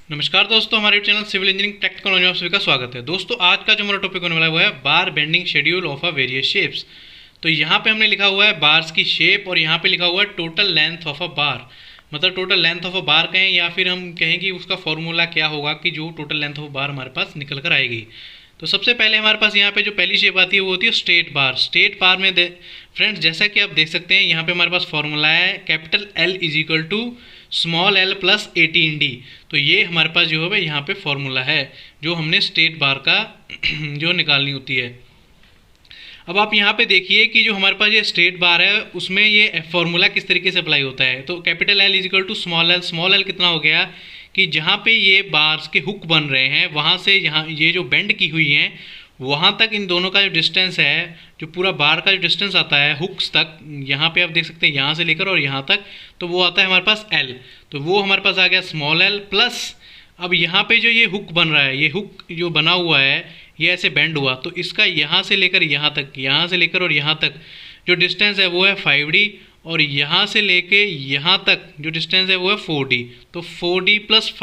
नमस्कार दोस्तों, हमारे channel civil engineering practical knowledge में आप सभी का स्वागत है। दोस्तों, आज का जो हमारा टॉपिक होने वाला है वो है बार bending schedule of a various shapes. तो यहाँ पे हमने लिखा हुआ है बार्स की शेप और यहाँ पे लिखा हुआ है टोटल लेंथ ऑफ अ बार। मतलब टोटल लेंथ ऑफ अ बार कहें या फिर हम कहें कि उसका फॉर्मूला क्या होगा कि जो टोटल लेंथ ऑफ बार हमारे पास निकल कर आएगी। तो सबसे पहले हमारे पास यहाँ पे जो पहली शेप आती है वो होती है स्ट्रेट बार। स्ट्रेट बार में फ्रेंड्स जैसा कि आप देख सकते हैं यहाँ पे हमारे पास फॉर्मूला है capital L is equal to small l plus 18d। तो ये हमारे पास जो है यहाँ पे फॉर्मूला है जो हमने स्ट्रेट बार का जो निकालनी होती है। अब आप यहाँ पे देखिए कि जो हमारे पास ये स्ट्रेट बार है उसमें ये फॉर्मूला किस तरीके से अप्लाई होता है। तो capital L is equal to small l कितना हो गया कि जहाँ पे ये बार्स के हुक बन रहे हैं वहाँ से यहाँ ये जो बेंड की हुई हैं वहाँ तक इन दोनों का जो डिस्टेंस है, जो पूरा बार का जो डिस्टेंस आता है हुक्स तक, यहाँ पे आप देख सकते हैं यहाँ से लेकर और यहाँ तक, तो वो आता है हमारे पास L। तो वो हमारे पास आ गया स्मॉल l प्लस अब यहाँ पे जो ये हुक बन रहा है, ये हुक जो बना हुआ है ये ऐसे बेंड हुआ, तो इसका यहाँ से लेकर यहाँ तक, यहाँ से लेकर और यहाँ तक जो डिस्टेंस है वो है 5d और यहाँ से लेके यहाँ तक जो डिस्टेंस है वो है 4d। तो 4d प्लस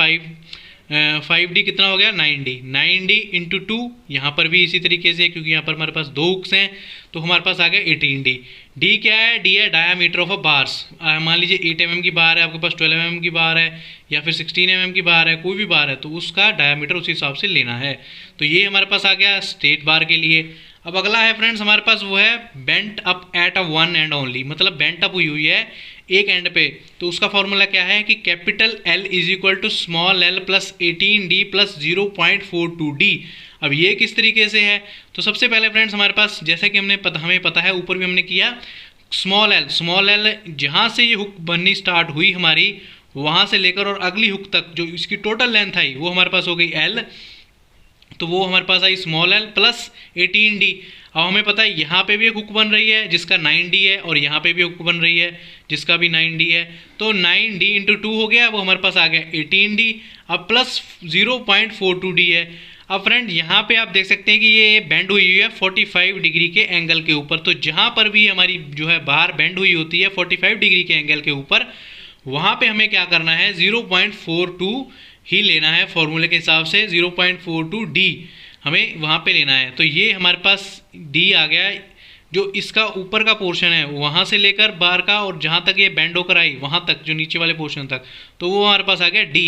5d कितना हो गया 9d। 9d इंटू 2, यहाँ पर भी इसी तरीके से क्योंकि यहाँ पर हमारे पास दो हुक्स हैं तो हमारे पास आ गया 18d। d क्या है? d है डायामीटर ऑफ अ बार्स। मान लीजिए 8 mm की बार है, आपके पास 12 mm की बार है या फिर 16 mm की बार है, कोई भी बार है तो उसका डायामीटर उस हिसाब से लेना है। तो ये हमारे पास आ गया स्ट्रेट बार के लिए। अब अगला है फ्रेंड्स हमारे पास वो है bent up at a one end only, मतलब बेंट अप हुई है एक एंड पे। तो उसका फॉर्मूला क्या है कि capital L is equal to small l plus 18d plus 0.42d। अब ये किस तरीके से है? तो सबसे पहले फ्रेंड्स हमारे पास जैसा कि हमें पता है, ऊपर भी हमने किया, स्मॉल l जहाँ से ये हुक बननी स्टार्ट हुई हमारी वहाँ से लेकर और अगली हुक तक जो इसकी टोटल लेंथ आई वो हमारे पास हो गई L। तो वो हमारे पास आई स्मॉल l प्लस 18d। अब हमें पता है यहाँ पे भी एक हुक बन रही है जिसका 9d है और यहाँ पे भी हुक बन रही है जिसका भी 9d है। तो 9d इंटू 2 हो गया, वो हमारे पास आ गया 18d। अब प्लस 0.42d है। अब फ्रेंड यहाँ पे आप देख सकते हैं कि ये बेंड हुई है 45 डिग्री के एंगल के ऊपर। तो जहाँ पर भी हमारी जो है बार बेंड हुई होती है 45 डिग्री के एंगल के ऊपर, वहाँ पे हमें क्या करना है 0.42 ही लेना है फॉर्मूले के हिसाब से। 0.42d हमें वहाँ पे लेना है। तो ये हमारे पास d आ गया, जो इसका ऊपर का पोर्शन है वहाँ से लेकर बार का और जहाँ तक ये बेंड होकर आई वहाँ तक जो नीचे वाले पोर्शन तक, तो वो हमारे पास आ गया d,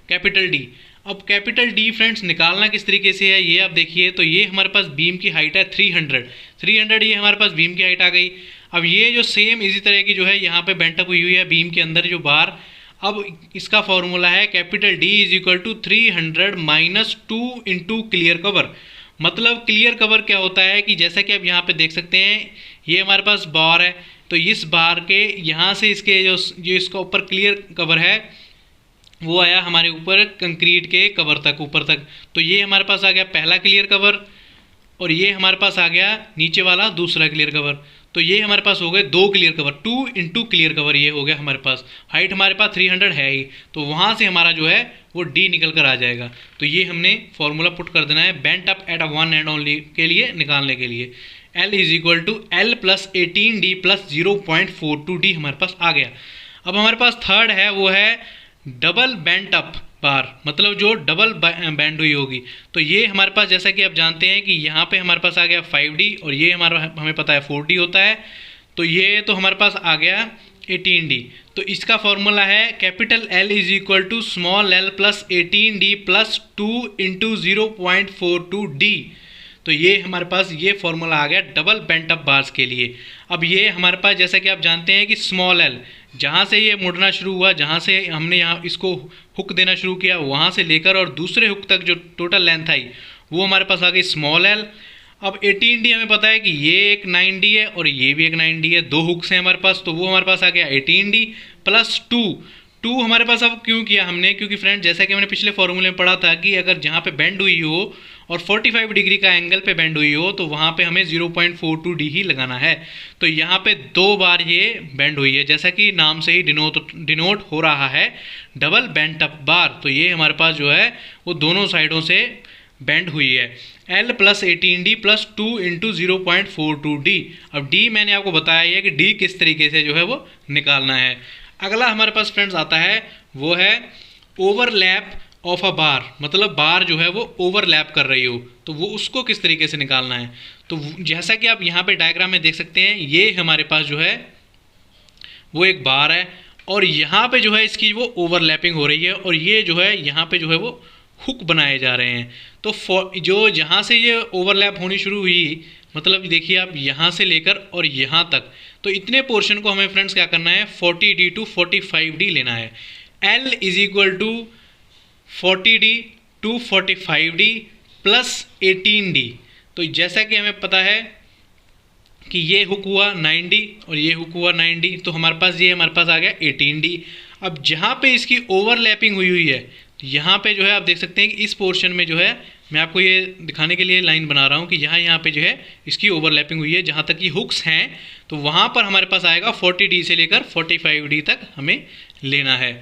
कैपिटल D। अब कैपिटल D फ्रेंड्स निकालना किस तरीके से है ये आप देखिए। तो ये हमारे पास बीम की हाइट है 300 ये हमारे पास बीम की हाइट आ गई। अब ये जो सेम इसी तरह की जो है यहाँ पे बेंटअप हुई है बीम के अंदर जो बार, अब इसका फॉर्मूला है capital D is equal to 300 minus 2 into clear cover. मतलब क्लियर कवर क्या होता है कि जैसा कि आप यहाँ पे देख सकते हैं ये हमारे पास बार है, तो इस बार के यहाँ से इसके जो इसका ऊपर क्लियर कवर है वो आया हमारे ऊपर कंक्रीट के कवर तक, ऊपर तक। तो ये हमारे पास आ गया पहला क्लियर कवर और ये हमारे पास आ गया नीचे वाला दूसरा क्लियर कवर। तो ये हमारे पास हो गए दो clear cover, 2 into clear cover ये हो गया हमारे पास। हाइट हमारे पास 300 है ही, तो वहाँ से हमारा जो है वो D निकल कर आ जाएगा। तो ये हमने फॉर्मूला पुट कर देना है bent up at a one end only के लिए निकालने के लिए। L is equal to L plus 18D plus 0.42D हमारे पास आ गया। अब हमारे पास थर्ड है वो है डबल बेंट अप बार, मतलब जो डबल बैंड हुई होगी। तो ये हमारे पास जैसा कि आप जानते हैं कि यहाँ पे हमारे पास आ गया 5d और ये हमें पता है 4d होता है। तो ये तो हमारे पास आ गया 18d। तो इसका फॉर्मूला है capital L is equal to small l plus 18d plus 2 into 0.42d। तो ये हमारे पास ये फॉर्मूला आ गया डबल बेंट अप बार्स के लिए। अब ये हमारे पास जैसा कि आप जानते हैं कि स्मॉल l जहाँ से ये मुड़ना शुरू हुआ, जहाँ से हमने यहाँ इसको हुक देना शुरू किया वहाँ से लेकर और दूसरे हुक तक जो टोटल लेंथ आई वो हमारे पास आ गई स्मॉल l। अब 18d हमें पता है कि ये एक 9d है और ये भी एक 9d है, दो हुक्स हैं हमारे पास, तो वो हमारे पास आ गया 18d प्लस 2 हमारे पास। अब क्यों किया हमने? क्योंकि फ्रेंड जैसा कि हमने पिछले फॉर्मूले में पढ़ा था कि अगर जहाँ पे बेंड हुई हो और 45 डिग्री का एंगल पे बेंड हुई हो तो वहाँ पे हमें 0.42d ही लगाना है। तो यहाँ पे दो बार ये बेंड हुई है, जैसा कि नाम से ही डिनोट हो रहा है डबल बेंट अप बार। तो ये हमारे पास जो है वो दोनों साइडों से बेंड हुई है। L plus 18D plus 2 into 0.42D। अब D मैंने आपको बताया है कि D किस तरीके से जो है वो निकालना है। अगला हमारे पास फ्रेंड्स आता है वो है ओवरलैप ऑफ अ बार, मतलब बार जो है वो ओवरलैप कर रही हो, तो वो उसको किस तरीके से निकालना है। तो जैसा कि आप यहाँ पे डायग्राम में देख सकते हैं, ये हमारे पास जो है वो एक बार है और यहाँ पे जो है इसकी वो ओवरलैपिंग हो रही है और ये जो है यहाँ पे जो है वो हुक बनाए जा रहे हैं। तो जो जहाँ से ये ओवरलैप होनी शुरू हुई, मतलब देखिए आप यहाँ से लेकर और यहाँ तक, तो इतने पोर्शन को हमें फ्रेंड्स क्या करना है, 40D टू 45D लेना है। L is equal to 40D to 45D plus 18D। तो जैसा कि हमें पता है कि ये हुक हुआ 9D और ये हुक हुआ 9D, तो हमारे पास आ गया 18D। अब जहाँ पे इसकी ओवरलैपिंग हुई है, तो यहाँ पे जो है आप देख सकते हैं कि इस पोर्शन में जो है, मैं आपको ये दिखाने के लिए लाइन बना रहा हूँ कि यहाँ पे जो है इसकी ओवरलैपिंग हुई है, जहाँ तक ये हुक्स हैं तो वहाँ पर हमारे पास आएगा 40D से लेकर 45D तक हमें लेना है।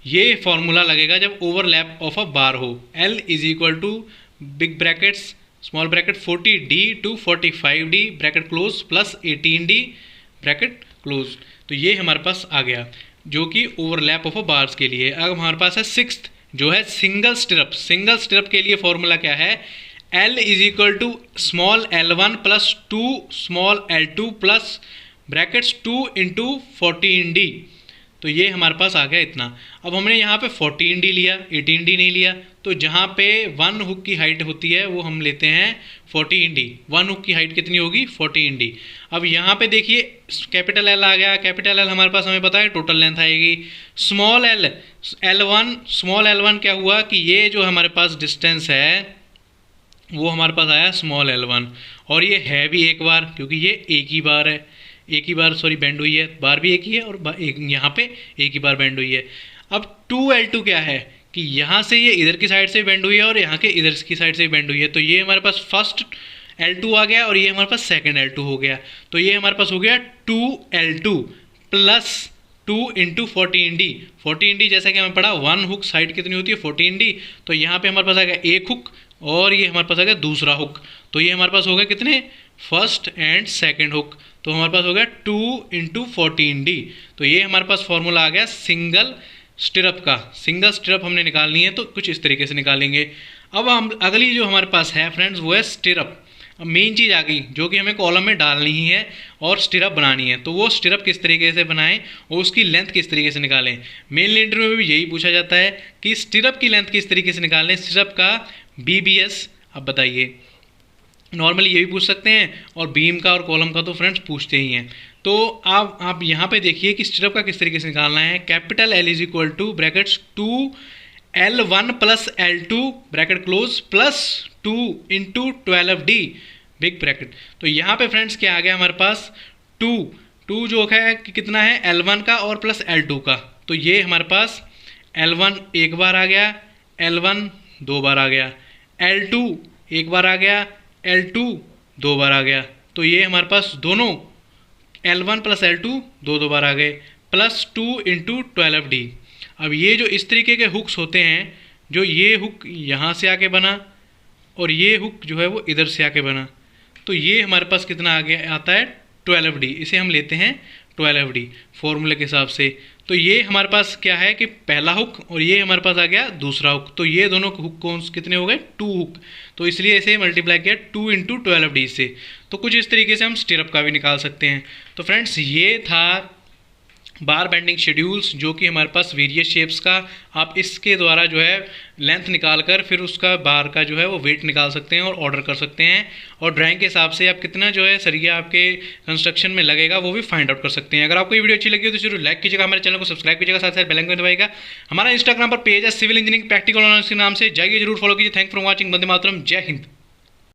ये फॉर्मूला लगेगा जब ओवरलैप ऑफ अ बार हो। L is equal to big brackets small bracket 40D to 45D bracket close plus 18D bracket close. तो ये हमारे पास आ गया जो कि ओवरलैप ऑफ अ बार्स के लिए। अब हमारे पास है सिक्स्थ जो है सिंगल स्टिरअप। सिंगल स्टिरअप के लिए फॉर्मूला क्या है, L is equal to small L1 plus 2 small L2 plus brackets 2 into 14D। तो ये हमारे पास आ गया इतना। अब हमने यहाँ पे 14D लिया, 18D नहीं लिया, तो जहाँ पे वन हुक की हाइट होती है वो हम लेते हैं 14D। वन हुक की हाइट कितनी होगी, 14D। अब यहाँ पे देखिए कैपिटल L आ गया। कैपिटल L हमारे पास हमें पता है टोटल लेंथ आएगी। Small L L1, small L1 क्या हुआ कि ये जो हमारे पास डिस्टेंस है वो हमारे पास आया स्मॉल L1, और ये है भी एक बार क्योंकि ये एक ही बार है, एक ही बार सॉरी बेंड हुई है, बार भी एक ही है और एक यहाँ पे एक ही बार बेंड हुई है। अब 2L2 क्या है कि यहाँ से ये इधर की साइड से बेंड हुई है और यहाँ के इधर की साइड से बेंड हुई है, तो ये हमारे पास फर्स्ट L2 आ गया और ये हमारे पास सेकंड L2 हो गया। तो ये हमारे पास हो गया 2L2 plus 2 into 14D। 14D जैसा कि हमें पढ़ा वन हुक साइड कितनी होती है 14D, तो यहाँ पे हमारे पास आ गया एक हुक और ये हमारे पास आ गया दूसरा हुक। तो ये हमारे पास हो गया कितने, फर्स्ट एंड सेकंड हुक। तो हमारे पास हो गया 2 इंटू 14D। तो ये हमारे पास फॉर्मूला आ गया सिंगल स्टिरअप का। सिंगल स्टिरअप हमने निकालनी है तो कुछ इस तरीके से निकालेंगे। अब हम अगली जो हमारे पास है फ्रेंड्स वो है स्टिरअप। अब मेन चीज़ आ गई जो कि हमें कॉलम में डालनी ही है और स्टिरअप बनानी है। तो वो स्टिरअप किस तरीके से बनाएं और उसकी लेंथ किस तरीके से निकालें। मेन इंटरव्यू में भी यही पूछा जाता है कि स्टिरअप की लेंथ किस तरीके से निकालें, स्टिरअप का BBS। अब बताइए, नॉर्मली ये भी पूछ सकते हैं और बीम का और कॉलम का तो फ्रेंड्स पूछते ही हैं। तो आप यहाँ पे देखिए कि स्टिरअप का किस तरीके से निकालना है। Capital L is equal to brackets 2L1 plus L2 bracket close plus 2 into 12D big bracket. तो यहाँ पे फ्रेंड्स क्या आ गया हमारे पास 2 जो है कि कितना है L1 का और प्लस L2 का। तो ये हमारे पास L1 एक बार आ गया, L1 दो बार आ गया, L2 एक बार आ गया, L2 दो बार आ गया। तो ये हमारे पास दोनों L1 प्लस L2 दो बार आ गए प्लस 2 इंटू 12D। अब ये जो इस तरीके के हुक्स होते हैं, जो ये हुक यहाँ से आके बना और ये हुक जो है वो इधर से आके बना, तो ये हमारे पास कितना आ गया आता है 12D। इसे हम लेते हैं 12D फॉर्मूले के हिसाब से। तो ये हमारे पास क्या है कि पहला हुक और ये हमारे पास आ गया दूसरा हुक। तो ये दोनों हुक कौन कितने हो गए 2 हुक, तो इसलिए इसे मल्टीप्लाई किया 2 इंटू 12D से। तो कुछ इस तरीके से हम स्टिरअप का भी निकाल सकते हैं। तो फ्रेंड्स ये था बार बेंडिंग शेड्यूल्स जो कि हमारे पास वेरियस शेप्स का, आप इसके द्वारा जो है लेंथ निकाल कर फिर उसका बार का जो है वो वेट निकाल सकते हैं और ऑर्डर कर सकते हैं, और ड्राइंग के हिसाब से आप कितना जो है सरिया आपके कंस्ट्रक्शन में लगेगा वो भी फाइंड आउट कर सकते हैं। अगर आपको ये वीडियो अच्छी लगी हो तो जरूर लाइक कीजिएगा, हमारे चैनल को सब्सक्राइब कीजिएगा, साथ साथ बेल आइकन दबाइएगा। हमारा इंस्टाग्राम पर पेज है सिविल इंजीनियरिंग प्रैक्टिकल ऑनर्स के नाम से, जाइए जरूर फॉलो कीजिए। Thank for watching. वंदे मातरम। जय हिंद।